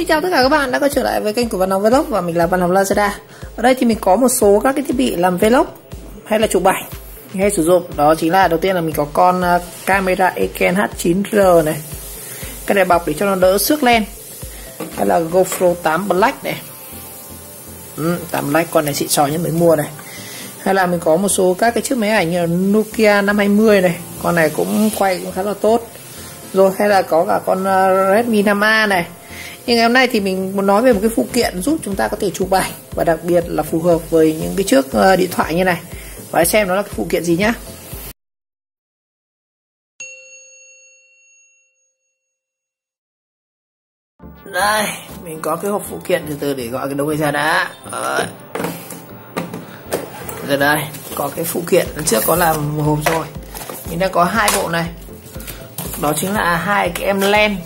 Xin chào tất cả các bạn đã quay trở lại với kênh của Văn Học Vlog và mình là Văn Học Lazada. Ở đây thì mình có một số các cái thiết bị làm vlog hay là chụp ảnh mình hay sử dụng. Đó chính là đầu tiên là mình có con camera Eken H9R này. Cái này bọc để cho nó đỡ xước len. Hay là GoPro 8 Black này. 8 Black con này xịn sò nhất mới mua này. Hay là mình có một số các cái chiếc máy ảnh như là Nokia 520 này. Con này cũng quay cũng khá là tốt. Rồi hay là có cả con Redmi 5A này. Nhưng ngày hôm nay thì mình muốn nói về một cái phụ kiện giúp chúng ta có thể chụp ảnh và đặc biệt là phù hợp với những cái chiếc điện thoại như này. Và hãy xem nó là cái phụ kiện gì nhá. Đây, mình có cái hộp phụ kiện từ để gọi cái đầu ra đã. Rồi đây, có cái phụ kiện lần trước có làm một hộp rồi. Mình đang có hai bộ này. Đó chính là hai cái em len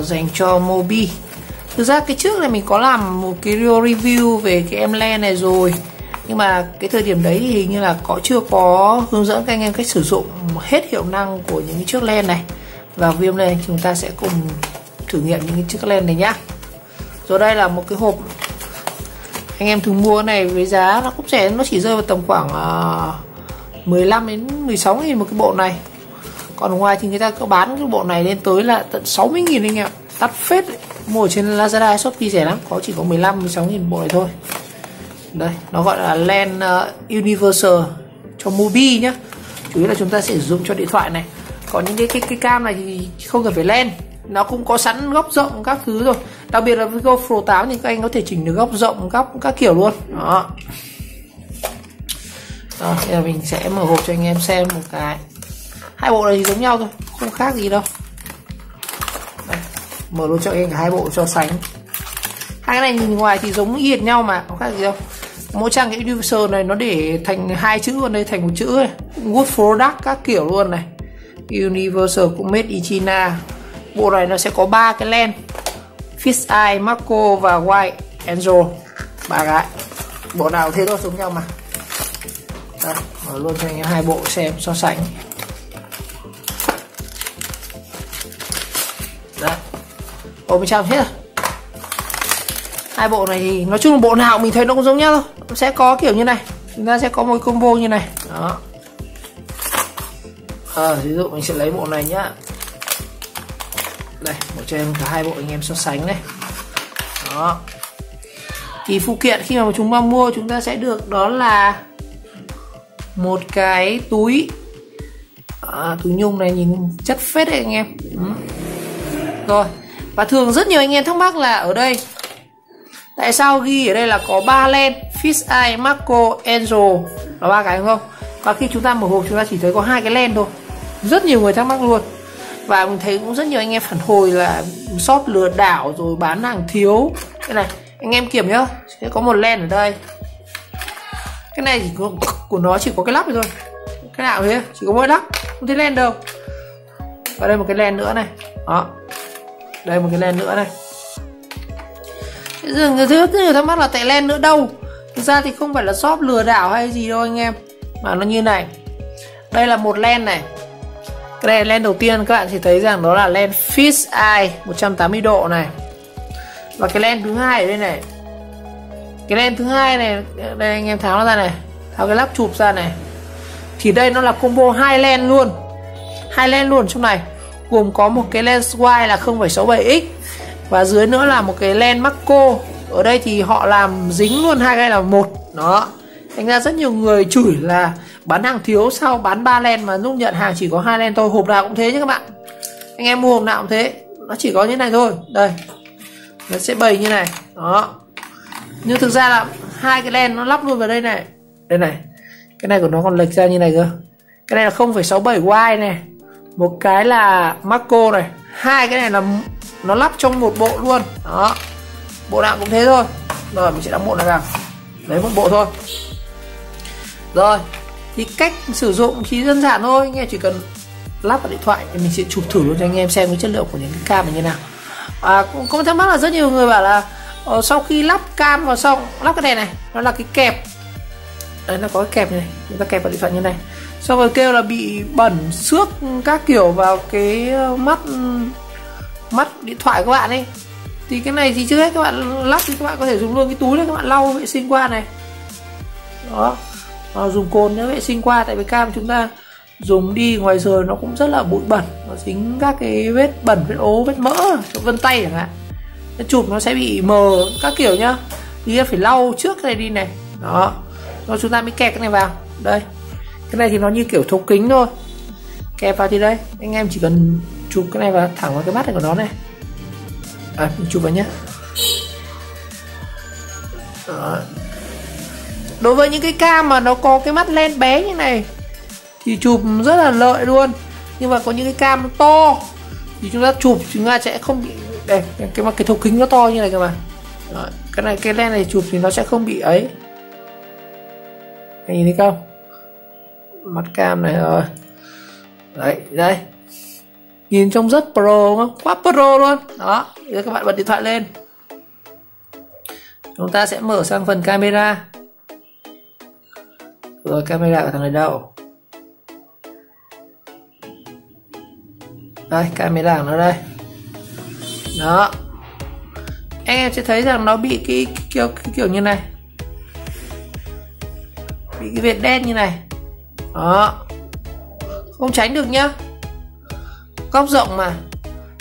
dành cho Mobi. Thực ra cái trước này mình có làm một cái review về cái em len này rồi, nhưng mà cái thời điểm đấy thì hình như là chưa có hướng dẫn các anh em cách sử dụng hết hiệu năng của những cái chiếc len này. Và video này chúng ta sẽ cùng thử nghiệm những cái chiếc len này nhá. Rồi đây là một cái hộp anh em thường mua này với giá nó cũng rẻ, nó chỉ rơi vào tầm khoảng 15 đến 16 nghìn một cái bộ này. Còn ở ngoài thì người ta có bán cái bộ này lên tới là tận 60.000 anh em, đắt phết đấy. Mua trên Lazada, Shopee rẻ lắm, chỉ có 15-16.000 bộ này thôi. Đây, nó gọi là len Universal cho Mobi nhá. Chủ yếu là chúng ta sẽ sử dụng cho điện thoại này. Còn những cái cam này thì không cần phải len, nó cũng có sẵn góc rộng các thứ rồi. Đặc biệt là với GoPro 8 thì các anh có thể chỉnh được góc rộng, góc các kiểu luôn. Đó. Rồi, bây giờ mình sẽ mở hộp cho anh em xem một cái. Hai bộ này thì giống nhau thôi, không khác gì đâu. Đây, mở luôn cho anh cả hai bộ so sánh. Hai cái này nhìn ngoài thì giống y hệt nhau mà, không khác gì đâu. Mỗi trang cái Universal này nó để thành hai chữ, còn đây thành một chữ này. Good product các kiểu luôn này. Universal cũng made in China. Bộ này nó sẽ có 3 cái len, Fish Eye, Macro và White Angel. 3 cái. Bộ nào thế thôi, giống nhau mà. Đây, mở luôn cho anh em hai bộ xem so sánh. Đấy. Bộ bên trong hết rồi. Hai bộ này thì nói chung là bộ nào mình thấy nó cũng giống nhau thôi. Nó sẽ có kiểu như này, chúng ta sẽ có một combo như này. Đó. Ví dụ mình sẽ lấy bộ này nhá. Đây, một cho em cả hai bộ anh em so sánh này. Đó. Thì phụ kiện khi mà chúng ta mua chúng ta sẽ được đó là một cái túi. Túi nhung này nhìn chất phết đấy anh em. Rồi, và thường rất nhiều anh em thắc mắc là ở đây tại sao ghi ở đây là có 3 len Fish Eye, Macro, Angel là 3 cái không? Và khi chúng ta mở hộp chúng ta chỉ thấy có 2 cái len thôi. Rất nhiều người thắc mắc luôn. Và mình thấy cũng rất nhiều anh em phản hồi là shop lừa đảo rồi bán hàng thiếu. Cái này anh em kiểm nhá, sẽ có một len ở đây. Cái này chỉ có, của nó chỉ có cái lắp này thôi. Cái nào thế? Chỉ có mỗi lắp, không thấy len đâu. Và đây một cái len nữa này. Đó. Đây một cái len nữa này. Người thứ nhiều thắc mắc là tại len nữa đâu. Thực ra thì không phải là shop lừa đảo hay gì đâu anh em, mà nó như này. Đây là một len này. Cái này len đầu tiên các bạn sẽ thấy rằng đó là len Fish Eye 180 độ này. Và cái len thứ hai ở đây này. Cái len thứ hai này, đây anh em tháo nó ra này, tháo cái lắp chụp ra này. Thì đây nó là combo 2 len luôn. 2 len luôn trong này. Gồm có một cái lens wide là 0,67x và dưới nữa là một cái len macro. Ở đây thì họ làm dính luôn hai cái là một. Đó. Thành ra rất nhiều người chửi là bán hàng thiếu, sao bán 3 len mà lúc nhận hàng chỉ có 2 len thôi. Hộp nào cũng thế nhé các bạn. Anh em mua hộp nào cũng thế, nó chỉ có như này thôi. Đây, nó sẽ bày như này. Đó. Nhưng thực ra là hai cái len nó lắp luôn vào đây này. Đây này. Cái này của nó còn lệch ra như này cơ. Cái này là 0,67 wide này. Một cái là macro này. Hai cái này là nó lắp trong một bộ luôn. Đó. Bộ nào cũng thế thôi. Rồi mình sẽ đóng bộ này vào. Lấy một bộ thôi. Rồi. Thì cách sử dụng thì đơn giản thôi. Anh em chỉ cần lắp vào điện thoại thì mình sẽ chụp thử luôn cho anh em xem cái chất lượng của những cái cam này như nào. Cũng có thắc mắc là rất nhiều người bảo là sau khi lắp cam vào xong, lắp cái này này, nó là cái kẹp. Đấy, nó có cái kẹp này, chúng ta kẹp vào điện thoại như này. Xong rồi kêu là bị bẩn xước các kiểu vào cái mắt điện thoại của bạn ấy. Thì cái này thì trước hết các bạn lắp thì các bạn có thể dùng luôn cái túi này, các bạn lau vệ sinh qua này. Đó, dùng cồn nhớ vệ sinh qua, tại vì cam chúng ta dùng đi ngoài trời nó cũng rất là bụi bẩn, nó dính các cái vết bẩn, vết ố, vết mỡ chỗ vân tay chẳng hạn, nó chụp nó sẽ bị mờ các kiểu nhá. Thì phải lau trước cái này đi này. Đó, rồi chúng ta mới kẹp cái này vào đây. Cái này thì nó như kiểu thấu kính thôi, kẹp vào thì đây anh em chỉ cần chụp cái này vào thẳng vào cái mắt này của nó này. Mình chụp vào nhé. Đó. Đối với những cái cam mà nó có cái mắt len bé như này thì chụp rất là lợi luôn. Nhưng mà có những cái cam to thì chúng ta chụp chúng ta sẽ không bị đây, cái thấu kính nó to như này các bạn. Đó. Cái này, cái len này chụp thì nó sẽ không bị ấy. Anh nhìn thấy không? Mắt cam này rồi. Đấy, đây. Nhìn trông rất pro không? Quá pro luôn. Đó, giờ các bạn bật điện thoại lên. Chúng ta sẽ mở sang phần camera. Rồi camera của thằng này đâu? Đây, camera của nó đây. Đó. Anh em sẽ thấy rằng nó bị cái kiểu như này. Bị cái vệt đen như này. Đó. Không tránh được nhá. Góc rộng mà.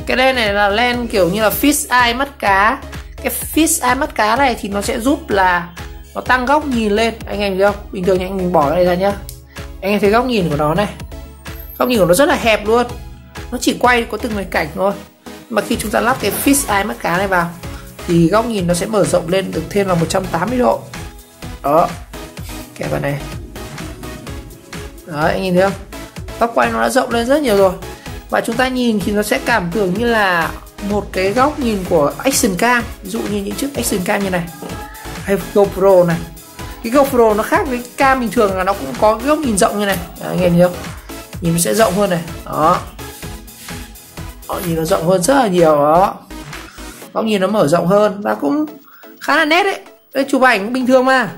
Cái len này là len kiểu như là fish eye mắt cá. Cái fish eye mắt cá này thì nó sẽ giúp là nó tăng góc nhìn lên. Anh em thấy không? Bình thường anh mình bỏ cái này ra nhá. Anh em thấy góc nhìn của nó này. Góc nhìn của nó rất là hẹp luôn. Nó chỉ quay có từng cái cảnh thôi. Mà khi chúng ta lắp cái fish eye mắt cá này vào thì góc nhìn nó sẽ mở rộng lên được thêm là 180 độ. Đó. Kẹp vào này. Đó, anh nhìn thấy không? Góc quay nó đã rộng lên rất nhiều rồi. Và chúng ta nhìn thì nó sẽ cảm tưởng như là một cái góc nhìn của action cam. Ví dụ như những chiếc action cam như này, hay GoPro này. Cái GoPro nó khác với cam bình thường là nó cũng có cái góc nhìn rộng như này. Đó, anh em thấy không? Nhìn nó sẽ rộng hơn này. Đó. Đó, nhìn nó rộng hơn rất là nhiều. Đó. Góc nhìn nó mở rộng hơn và cũng khá là nét đấy. Đây, chụp ảnh bình thường mà.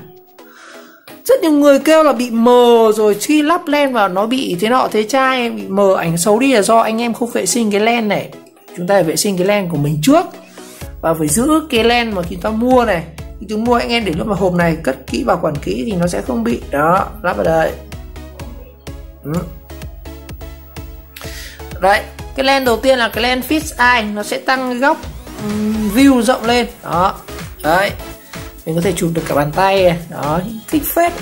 Rất nhiều người kêu là bị mờ rồi khi lắp len vào nó bị thế nọ thế chai, bị mờ ảnh xấu đi là do anh em không vệ sinh cái len này. Chúng ta phải vệ sinh cái len của mình trước và phải giữ cái len mà chúng ta mua này. Khi chúng mua anh em để luôn vào hộp này, cất kỹ, bảo quản kỹ thì nó sẽ không bị. Đó, lắp vào đây. Đấy, cái len đầu tiên là cái len fish eye, nó sẽ tăng góc view rộng lên. Đó, đấy. Mình có thể chụp được cả bàn tay này. Đó, thích phết.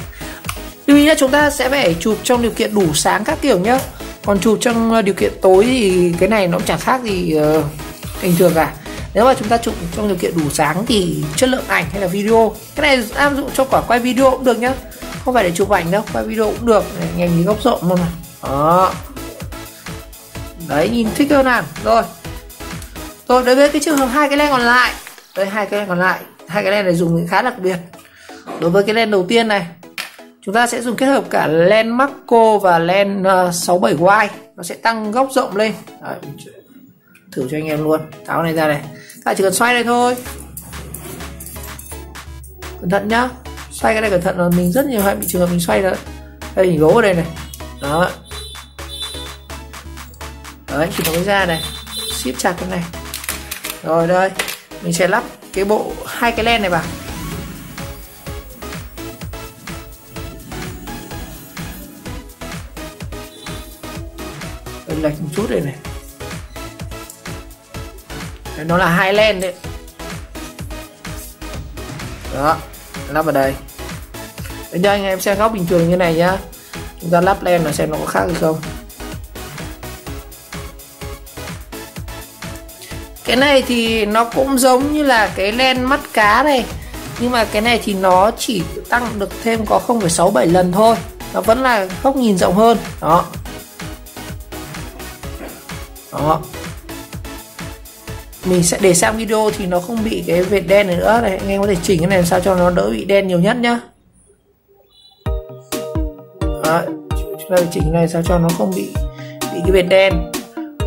Lưu ý là chúng ta sẽ phải chụp trong điều kiện đủ sáng các kiểu nhá. Còn chụp trong điều kiện tối thì cái này nó cũng chẳng khác gì bình thường cả. Nếu mà chúng ta chụp trong điều kiện đủ sáng thì chất lượng ảnh hay là video, cái này áp dụng cho quả quay video cũng được nhá. Không phải để chụp ảnh đâu, quay video cũng được. Này, nhìn góc rộng luôn này. Đó. Đấy, nhìn thích hơn hẳn. Rồi, đối với cái trường hợp hai cái len còn lại. Đây, hai cái len còn lại. Hai cái len này dùng khá đặc biệt. Đối với cái len đầu tiên này, chúng ta sẽ dùng kết hợp cả len macro và len 67Y. Nó sẽ tăng góc rộng lên. Đấy, thử cho anh em luôn. Tháo này ra này. Ta chỉ cần xoay đây thôi. Cẩn thận nhá. Xoay cái này cẩn thận là mình rất nhiều hay bị trường hợp mình xoay đó. Đây thì gấu ở đây này. Đó. Đấy, thì nó mới ra này. Siết chặt cái này. Rồi đây, mình sẽ lắp cái bộ hai cái len này vào. Đây, lệch một chút đây này. Đấy, nó là hai len đấy. Đó, lắp vào đây. Để cho anh em xem góc bình thường như này nhá. Chúng ta lắp len là xem nó có khác hay không. Cái này thì nó cũng giống như là cái len mắt cá này, nhưng mà cái này thì nó chỉ tăng được thêm có 0,67 lần thôi. Nó vẫn là góc nhìn rộng hơn. Đó. Đó. Mình sẽ để sang video thì nó không bị cái vệt đen này nữa này. Anh em có thể chỉnh cái này làm sao cho nó đỡ bị đen nhiều nhất nhá. Đó. Chúng ta chỉnh cái này sao cho nó không bị cái vệt đen.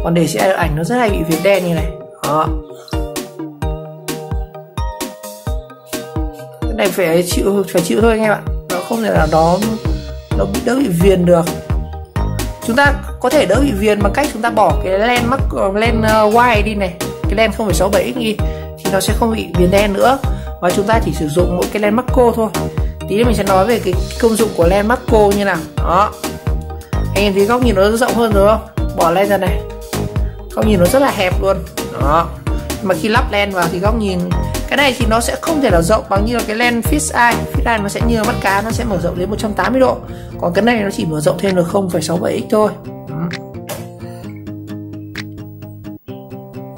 Còn để sẽ ảnh nó rất hay bị vệt đen như này. Đó. Cái này phải chịu thôi anh em ạ. Nó không thể là nó bị đỡ bị viền được. Chúng ta có thể đỡ bị viền bằng cách chúng ta bỏ cái len wide đi này, cái len 0,67x đi, thì thì nó sẽ không bị viền đen nữa, và chúng ta chỉ sử dụng mỗi cái lens macro thôi. Tí nữa mình sẽ nói về cái công dụng của lens macro như nào. Đó, anh em thấy góc nhìn nó rộng hơn rồi không? Bỏ lens ra này, góc nhìn nó rất là hẹp luôn. Đó, mà khi lắp lens vào thì góc nhìn cái này thì nó sẽ không thể là rộng bằng như là cái lens fisheye. Fisheye nó sẽ như mắt cá, nó sẽ mở rộng đến 180 độ, còn cái này nó chỉ mở rộng thêm được 0,67x thôi.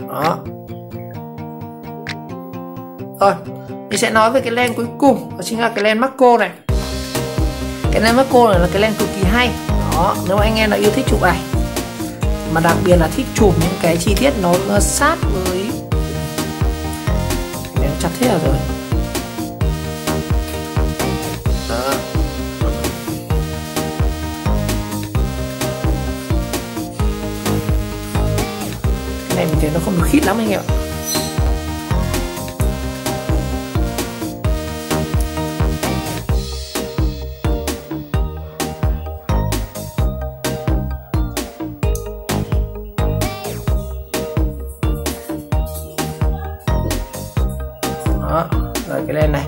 Đó. Rồi, mình sẽ nói về cái lens cuối cùng, đó chính là cái lens macro này. Cái lens macro này là cái lens cực kỳ hay. Đó, nếu mà anh em là yêu thích chụp ảnh, mà đặc biệt là thích chụp những cái chi tiết nó sát với, em chặt thế rồi. Đó. Cái này mình thấy nó không được khít lắm anh em ạ. Đó, rồi cái lens này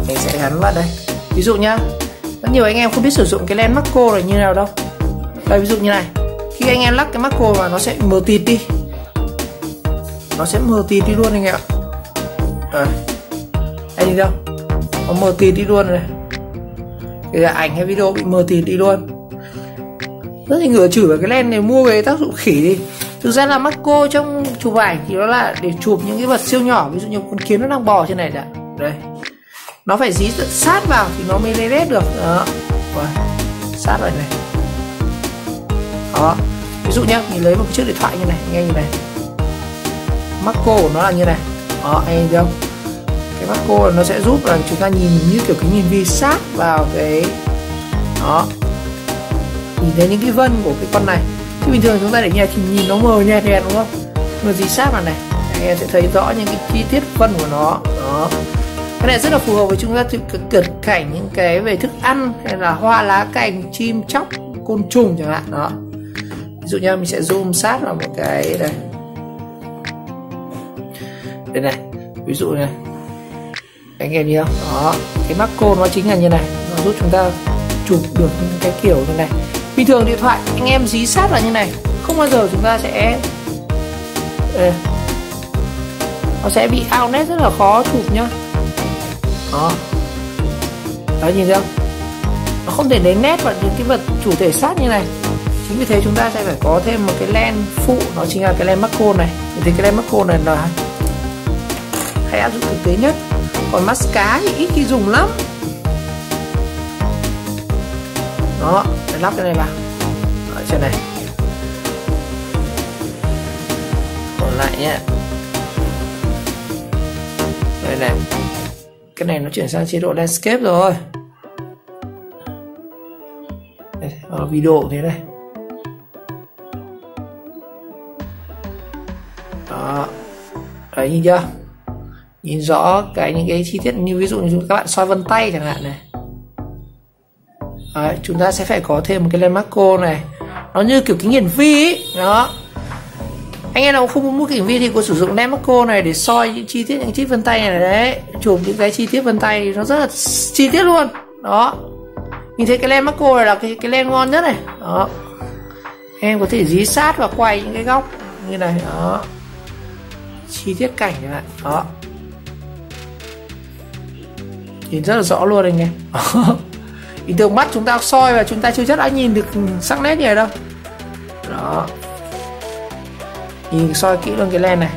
mình sẽ gắn vào đây. Ví dụ nhá, rất nhiều anh em không biết sử dụng cái lens macro là như nào đâu. Đây, ví dụ như này, khi anh em lắp cái macro vào nó sẽ mờ tịt đi, nó sẽ mờ tịt đi luôn anh em ạ. Rồi, anh nhìn không, nó mờ tịt đi luôn này, kể cả ảnh hay video bị mờ tịt đi luôn. Rất nhiều người chửi vào cái lens này mua về tác dụng khỉ đi. Thực ra là macro trong chụp ảnh thì nó là để chụp những cái vật siêu nhỏ, ví dụ như con kiến nó đang bò trên này đã. Đây, nó phải dí sát vào thì nó mới lấy nét được. Đó, rồi, sát vào này. Đó, ví dụ nhá, mình lấy một cái chiếc điện thoại như này, nghe như này, macro của nó là như này. Đó, anh thấy không? Cái macro nó sẽ giúp là chúng ta nhìn như kiểu cái nhìn vi sát vào cái, đó, nhìn thấy những cái vân của cái con này. Chứ bình thường chúng ta để nhẹ thì nhìn nó mờ nhạt nhạt đúng không? Mà dí sát vào này, anh em sẽ thấy rõ những cái chi tiết vân của nó. Đó, cái này rất là phù hợp với chúng ta cận cảnh những cái về thức ăn hay là hoa lá cành, chim chóc, côn trùng chẳng hạn. Đó, ví dụ như mình sẽ zoom sát vào một cái đây, đây này, ví dụ này, anh em nhớ. Đó, cái macro nó chính là như này, nó giúp chúng ta chụp được những cái kiểu như này. Bình thường điện thoại anh em dí sát vào như này, không bao giờ chúng ta sẽ, nó sẽ bị out nét, rất là khó chụp nhá. Đó, đấy, nhìn thấy không, nó không thể lấy nét vào những cái vật chủ thể sát như này. Chính vì thế chúng ta sẽ phải có thêm một cái lens phụ, nó chính là cái lens macro này. Thì cái lens macro này là hay áp dụng thực tế nhất, còn mascara thì ít khi dùng lắm. Đó, để lắp cái này vào ở trên này, còn lại nhé. Đây này, cái này nó chuyển sang chế độ landscape rồi. Đây, video cũng thế này. Đó, đấy, nhìn chưa, nhìn rõ những cái chi tiết, như ví dụ như các bạn soi vân tay chẳng hạn này. Đấy, chúng ta sẽ phải có thêm một cái lens macro này, nó như kiểu kính hiển vi ấy. Đó, anh em nào không muốn mua kính hiển vi thì có sử dụng lens macro này để soi những chi tiết, những chiếc vân tay này đấy, chụp những cái chi tiết vân tay nó rất là chi tiết luôn. Đó, mình thấy cái lens macro này là cái lens ngon nhất này. Đó, em có thể dí sát và quay những cái góc như này. Đó, chi tiết cảnh chẳng hạn. Đó, nhìn rất là rõ luôn anh em. Bình thường mắt chúng ta soi và chúng ta chưa chắc đã nhìn được sắc nét như này đâu. Đó, nhìn soi kỹ luôn cái lens này.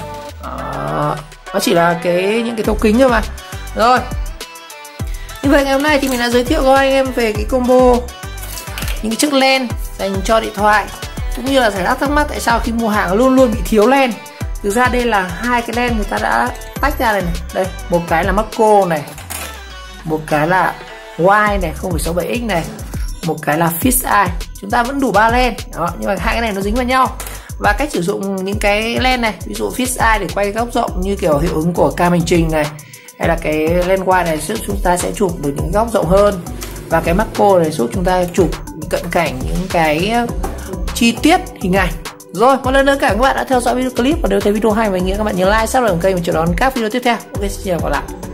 Đó, nó chỉ là những cái thấu kính thôi mà. Rồi, như vậy ngày hôm nay thì mình đã giới thiệu cho anh em về cái combo những cái chiếc lens dành cho điện thoại, cũng như là giải đáp thắc mắc tại sao khi mua hàng luôn luôn bị thiếu lens. Thực ra đây là hai cái lens người ta đã tách ra này, đây, một cái là macro này, một cái là wide này 0,67x này, một cái là fisheye. Chúng ta vẫn đủ 3 lens. Đó, nhưng mà hai cái này nó dính vào nhau. Và cách sử dụng những cái lens này, ví dụ fisheye để quay góc rộng như kiểu hiệu ứng của cam hành trình này, hay là cái lens wide này giúp chúng ta sẽ chụp được những góc rộng hơn, và cái macro này giúp chúng ta chụp cận cảnh những cái chi tiết hình ảnh Rồi, một lần nữa cảm ơn các bạn đã theo dõi video clip và nếu thấy video hay và ý nghĩa các bạn nhớ like, subscribe kênh và chờ đón các video tiếp theo. Ok, xin chào và gặp lại.